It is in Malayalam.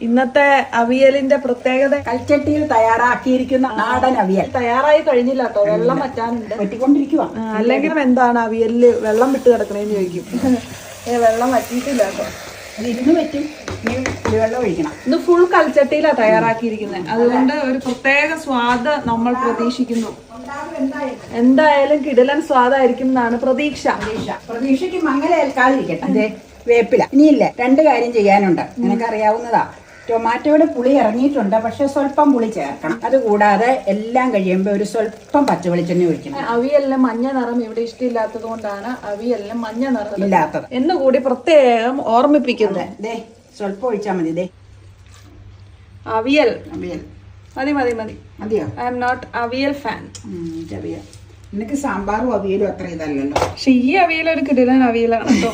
ഇന്നത്തെ അവിയലിന്റെ പ്രത്യേകത കൽച്ചട്ടിയിൽ തയ്യാറാക്കിയിരിക്കുന്ന നാടൻ അവിയൽ. തയ്യാറായി കഴിഞ്ഞില്ല കേട്ടോ, വെള്ളം വറ്റാനുണ്ട്. വെട്ടിക്കൊണ്ടിരിക്കുക. അല്ലെങ്കിൽ എന്താണ് അവിയലില് വെള്ളം വിട്ട് കിടക്കണേന്ന് ചോദിക്കും. വെള്ളം വറ്റിയിട്ടില്ല കേട്ടോ, അത് ഇരുന്ന് പറ്റും. വെള്ളം ഒഴിക്കണം. ഇന്ന് ഫുൾ കൽച്ചട്ടിയിലാണ് തയ്യാറാക്കിയിരിക്കുന്നത്. അതുകൊണ്ട് ഒരു പ്രത്യേക സ്വാദ് നമ്മൾ പ്രതീക്ഷിക്കുന്നു. എന്തായാലും കിടിലൻ സ്വാദായിരിക്കും എന്നാണ് പ്രതീക്ഷ. പ്രതീക്ഷയ്ക്ക് മങ്ങലേൽക്കാതിരിക്കട്ടെ. അതെ, വേപ്പില. ഇനിയില്ല, 2 കാര്യം ചെയ്യാനുണ്ട്. നിനക്കറിയാവുന്നതാ. ടൊമാറ്റോയുടെ പുളി ഇറങ്ങിയിട്ടുണ്ട്, പക്ഷെ സ്വല്പം പുളി ചേർക്കണം. അതുകൂടാതെ എല്ലാം കഴിയുമ്പോൾ ഒരു സ്വല്പം പച്ചവെളിച്ചെണ്ണ ഒഴിക്കണം. അവിയലിന് മഞ്ഞ നിറം ഇവിടെ ഇഷ്ടമില്ലാത്തത് കൊണ്ടാണ് അവിയലിന് മഞ്ഞ നിറം ഇല്ലാത്തത് എന്നുകൂടി പ്രത്യേകം ഓർമ്മിപ്പിക്കുന്നത്. ദേ സ്വല്പം ഒഴിച്ചാൽ മതി. ദേ അവിയൽ അവിയൽ മതി മതി മതി മതിയോ? I am not avial fan. Avial നിനക്ക് സാമ്പാറും അവിയലും അത്ര ഇതല്ലല്ലോ. പക്ഷെ ഈ അവിയൽ ഒരു കിടിലൻ അവിയലാണ് കേട്ടോ.